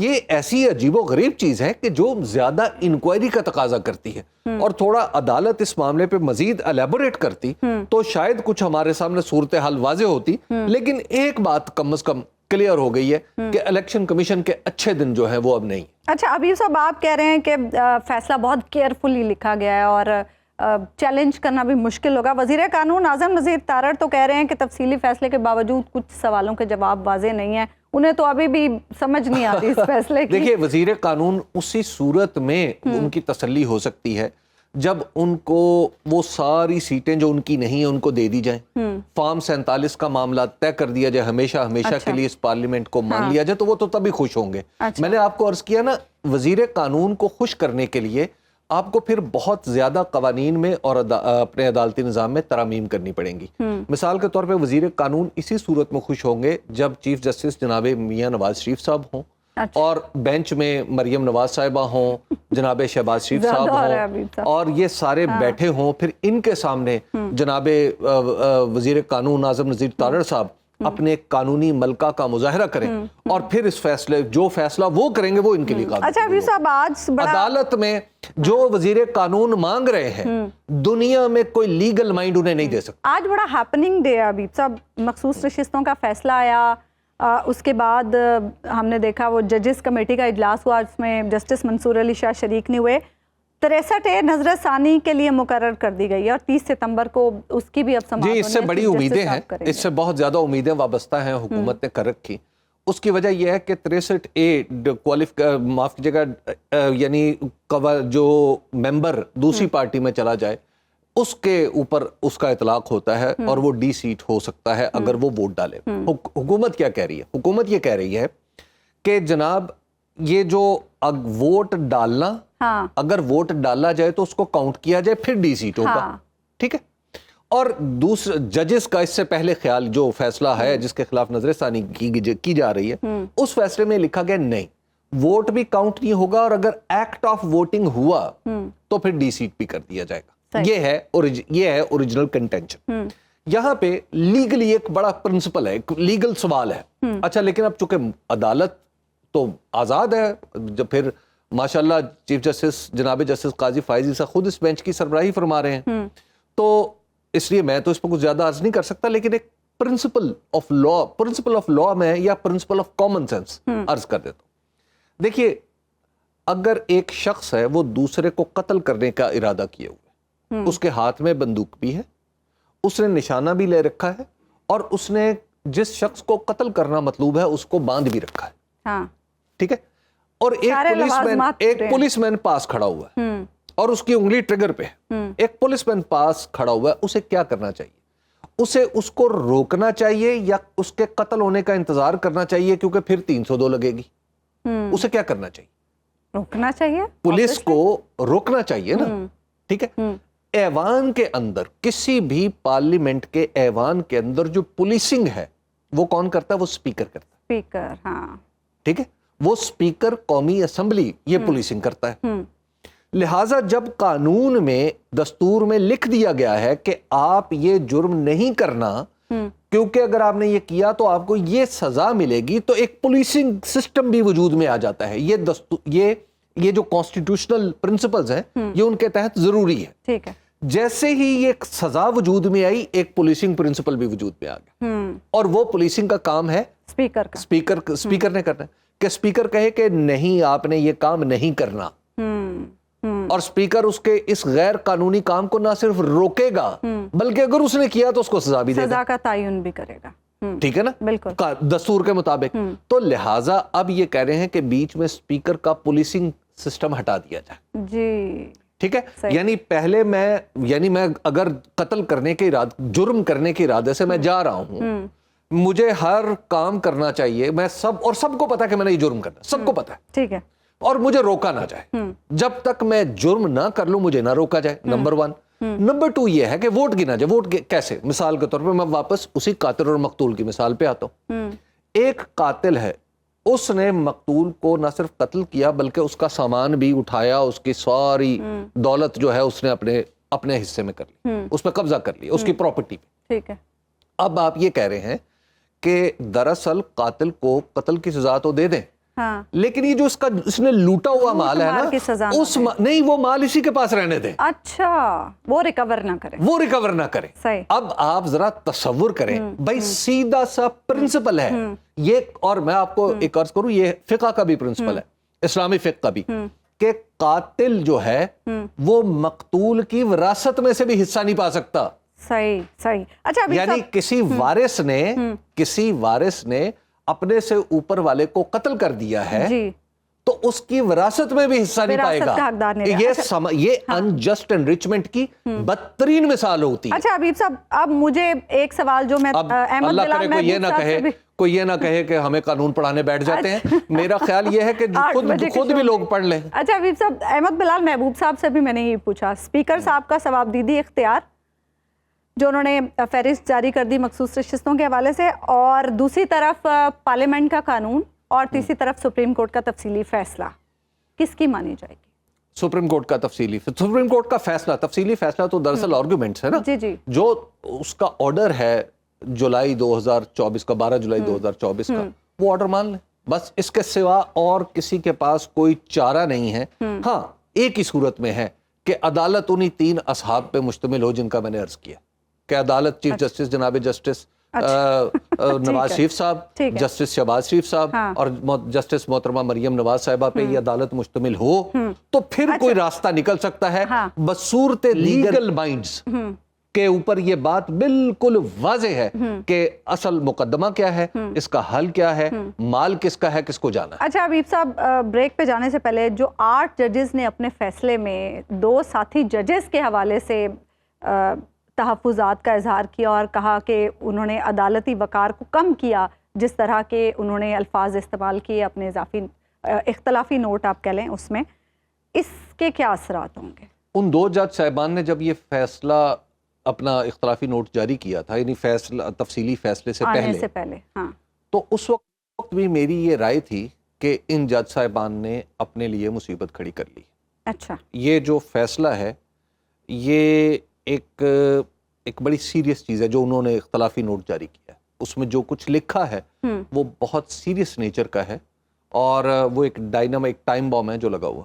یہ ایسی عجیب و غریب چیز ہے کہ جو زیادہ انکوائری کا تقاضا کرتی ہے اور تھوڑا عدالت اس معاملے پہ مزید الیبوریٹ کرتی تو شاید کچھ ہمارے سامنے صورتحال واضح ہوتی. لیکن ایک بات کم از کم کلیئر ہو گئی ہے کہ الیکشن کمیشن کے اچھے دن جو ہیں وہ اب نہیں. اچھا ابھی صاحب آپ کہہ رہے ہیں کہ فیصلہ بہت کیئرفلی لکھا گیا ہے اور چیلنج کرنا بھی مشکل ہوگا. وزیر قانون اعظم نذیر تارڑ تو کہہ رہے ہیں کہ تفصیلی فیصلے کے باوجود کچھ سوالوں کے جواب واضح نہیں ہیں, انہیں تو ابھی بھی سمجھ نہیں آتی اس فیصلے کی. دیکھیے وزیر قانون اسی صورت میں ان کی تسلی ہو سکتی ہے جب ان کو وہ ساری سیٹیں جو ان کی نہیں ہیں ان کو دے دی جائیں, فارم 47 کا معاملہ طے کر دیا جائے, ہمیشہ کے لیے اس پارلیمنٹ کو مان لیا جائے, تو وہ تو تبھی خوش ہوں گے. میں نے آپ کو عرض کیا نا, وزیر قانون کو خوش کرنے کے لیے آپ کو پھر بہت زیادہ قوانین میں اور اپنے عدالتی نظام میں ترامیم کرنی پڑیں گی. مثال کے طور پہ وزیر قانون اسی صورت میں خوش ہوں گے جب چیف جسٹس جناب میاں نواز شریف صاحب ہوں اور بینچ میں مریم نواز صاحبہ ہوں, جناب شہباز شریف صاحب ہوں, اور یہ سارے بیٹھے ہوں, پھر ان کے سامنے جناب وزیر قانون اعظم نذیر تارڑ صاحب اپنے قانونی ملکہ کا مظاہرہ کریں اور پھر اس فیصلے جو فیصلہ وہ کریں گے وہ ان کے لیے قابل. اچھا ابھی صاحب آج عدالت میں جو وزیر قانون مانگ رہے ہیں دنیا میں کوئی لیگل مائنڈ انہیں نہیں دے سکتا. آج بڑا ہیپننگ ڈے ہے ابھی صاحب, مخصوص نشستوں کا فیصلہ آیا, اس کے بعد ہم نے دیکھا وہ ججز کمیٹی کا اجلاس ہوا, اس میں جسٹس منصور علی شاہ شریک نہیں ہوئے. 63 نظر ثانی کے لیے مقرر کر دی گئی ہے اور 30 ستمبر کو اس کی بھی اب سماعت ہونی ہے. اس سے بڑی امیدیں ہیں, اس سے بہت زیادہ امیدیں وابستہ ہیں حکومت نے کر رکھی. اس کی وجہ یہ ہے کہ 63A معاف کیجیے گا یعنی جو ممبر دوسری پارٹی میں چلا جائے اس کے اوپر اس کا اطلاق ہوتا ہے اور وہ ڈی سیٹ ہو سکتا ہے اگر وہ ووٹ ڈالے. حکومت کیا کہہ رہی ہے؟ حکومت یہ کہہ رہی ہے کہ جناب یہ جو ووٹ ڈالنا, اگر ووٹ ڈالا جائے تو اس کو کاؤنٹ کیا جائے پھر ڈی سیٹ ہوگا, ٹھیک ہے. اور دوسرے ججز کا اس سے پہلے خیال جو فیصلہ ہے جس کے خلاف نظر ثانی کی جا رہی ہے اس فیصلے میں لکھا گیا نہیں, ووٹ بھی کاؤنٹ نہیں ہوگا اور اگر ایکٹ آف ووٹنگ ہوا تو پھر ڈی سیٹ بھی کر دیا جائے گا. یہ ہے اوریجنل کنٹینشن. یہاں پہ لیگلی ایک بڑا پرنسپل ہے, ایک لیگل سوال ہے. اچھا لیکن اب چونکہ عدالت تو آزاد ہے, جب پھر ماشاءاللہ چیف جسٹس جناب جسٹس قاضی فائز عیسیٰ خود اس بینچ کی سربراہی فرما رہے ہیں, تو اس لیے میں تو اس پر کچھ زیادہ عرض نہیں کر سکتا, لیکن ایک پرنسپل آف لا میں یا پرنسپل آف کامن سینس عرض کر دیتا ہوں. دیکھیے اگر ایک شخص ہے وہ دوسرے کو قتل کرنے کا ارادہ کیے ہوئے, اس کے ہاتھ میں بندوق بھی ہے, اس نے نشانہ بھی لے رکھا ہے اور اس نے جس شخص کو قتل کرنا مطلوب ہے اس کو باندھ بھی رکھا ہے, ٹھیک ہے, اور ایک پولیس مین پاس کھڑا ہوا ہے اور اس کی انگلی ٹریگر پہ ہے, ایک پولیس مین پاس کھڑا ہوا ہے, اسے کیا کرنا چاہیے؟ اسے اس کو روکنا چاہیے یا اس کے قتل ہونے کا انتظار کرنا چاہیے کیونکہ پھر 302 لگے گی؟ اسے کیا کرنا چاہیے؟ روکنا چاہیے, پولیس کو روکنا چاہیے نا, ٹھیک ہے. ایوان کے اندر کسی بھی پارلیمنٹ کے ایوان کے اندر جو پولیسنگ ہے وہ کون کرتا ہے؟ وہ سپیکر کرتا ہے. سپیکر, ہاں ٹھیک ہے, وہ سپیکر قومی اسمبلی یہ پولیسنگ کرتا ہے. لہٰذا جب قانون میں دستور میں لکھ دیا گیا ہے کہ آپ یہ جرم نہیں کرنا کیونکہ اگر آپ نے یہ کیا تو آپ کو یہ سزا ملے گی, تو ایک پولیسنگ سسٹم بھی وجود میں آ جاتا ہے. یہ جو کانسٹیٹیوشنل پرنسپلز ہیں یہ ان کے تحت ضروری ہے. ٹھیک ہے, جیسے ہی یہ سزا وجود میں آئی ایک پولیسنگ پرنسپل بھی وجود میں آ گیا, اور وہ پولیسنگ کا کام ہے سپیکر نے کرنا ہے کہ سپیکر کہے کہ نہیں آپ نے یہ کام نہیں کرنا, اور سپیکر اس کے اس غیر قانونی کام کو نہ صرف روکے گا بلکہ اگر اس نے کیا تو اس کو سزا بھی دے گا, سزا کا تعین بھی کرے گا. ٹھیک ہے نا, بالکل دستور کے مطابق. تو لہٰذا اب یہ کہہ رہے ہیں کہ بیچ میں سپیکر کا پولیسنگ سسٹم ہٹا دیا جائے. جی ٹھیک ہے, یعنی پہلے میں اگر قتل کرنے کے جرم کرنے کے ارادے سے میں جا رہا ہوں, مجھے ہر کام کرنا چاہیے, میں سب کو پتا کہ میں نے یہ جرم کرنا, سب کو پتا ہے, ٹھیک ہے, اور مجھے روکا نہ جائے. جب تک میں جرم نہ کر لوں مجھے نہ روکا جائے, نمبر 1. نمبر 2 یہ ہے کہ ووٹ گنا جائے. ووٹ کیسے؟ مثال کے طور پہ میں واپس اسی قاتل اور مقتول کی مثال پہ آتا ہوں. ایک قاتل ہے, اس نے مقتول کو نہ صرف قتل کیا بلکہ اس کا سامان بھی اٹھایا, اس کی ساری دولت جو ہے اس نے اپنے حصے میں کر لی, اس پہ قبضہ کر لیا, اس کی پراپرٹی پہ. ٹھیک ہے, اب آپ یہ کہہ رہے ہیں کہ دراصل قاتل کو قتل کی سزا تو دے دیں ہاں لیکن یہ جو اس نے لوٹا ہوا مال ہے کی سزا نا نہ اس نہیں وہ مال اسی کے پاس رہنے دیں, اچھا وہ ریکور نہ کرے, وہ ریکور نہ کرے. صحیح. اب آپ ذرا تصور کریں بھائی سیدھا سا پرنسپل ہے یہ, اور میں آپ کو ایک عرض کروں یہ فقہ کا بھی پرنسپل ہے, اسلامی فقہ کا بھی, کہ قاتل جو ہے وہ مقتول کی وراثت میں سے بھی حصہ نہیں پا سکتا. صحیح صحیح. اچھا یعنی کسی وارث نے اپنے سے اوپر والے کو قتل کر دیا ہے جی تو اس کی وراثت میں بھی حصہ نہیں پائے گا. یہ انجسٹ انریچمنٹ کی بدترین مثال ہوتی ہے. اچھا حبیب صاحب اب مجھے ایک سوال جو میں اللہ کرے کوئی یہ نہ کہے کہ ہمیں قانون پڑھانے بیٹھ جاتے ہیں, میرا خیال یہ ہے کہ خود بھی لوگ پڑھ لیں. اچھا حبیب صاحب احمد بلال محبوب صاحب سے بھی میں نے یہ پوچھا, اسپیکر صاحب کا ثوابدیدی اختیار جو انہوں نے فہرست جاری کر دی مخصوص نشستوں کے حوالے سے, اور دوسری طرف پارلیمنٹ کا قانون, اور تیسری طرف سپریم کورٹ کا تفصیلی فیصلہ, کس کی مانی جائے گی؟ سپریم کورٹ کا فیصلہ, تفصیلی فیصلہ تو دراصل آرگومنٹس ہے نا, جی جی, جو اس کا آرڈر ہے جولائی 2024 کا, 12 جولائی 2024 کا, وہ آرڈر مان لیں بس. اس کے سوا اور کسی کے پاس کوئی چارہ نہیں ہے. ہاں ایک ہی صورت میں ہے کہ عدالت انہی 3 اصحاب پہ مشتمل ہو جن کا میں نے عرض کیا, کہ عدالت چیف جسٹس جناب جسٹس نواز شریف صاحب, جسٹس شہباز شریف صاحب اور جسٹس محترمہ مریم نواز صاحبہ پہ یہ عدالت مشتمل ہو تو پھر کوئی راستہ نکل سکتا ہے. بصورت لیگل مائنڈز کے اوپر یہ بات بالکل واضح ہے کہ اصل مقدمہ کیا ہے, اس کا حل کیا ہے, مال کس کا ہے, کس کو جانا ہے. اچھا حبیب صاحب بریک پہ جانے سے پہلے جو 8 ججز نے اپنے فیصلے میں 2 ساتھی ججز کے حوالے سے تحفظات کا اظہار کیا اور کہا کہ انہوں نے عدالتی وقار کو کم کیا, جس طرح کے انہوں نے الفاظ استعمال کیے اپنے اختلافی نوٹ آپ کہہ لیں اس میں, اس کے کیا اثرات ہوں گے؟ ان 2 جج صاحبان نے جب یہ فیصلہ اپنا اختلافی نوٹ جاری کیا تھا, یعنی تفصیلی فیصلے سے پہلے ہاں, تو اس وقت بھی میری یہ رائے تھی کہ ان جج صاحبان نے اپنے لیے مصیبت کھڑی کر لی. اچھا, یہ جو فیصلہ ہے یہ ایک بڑی سیریس چیز ہے جو انہوں نے اختلافی نوٹ جاری کیا ہے. اس میں جو کچھ لکھا ہے وہ بہت سیریس نیچر کا ہے, اور وہ ایک ٹائم بام ہے جو لگا ہوا.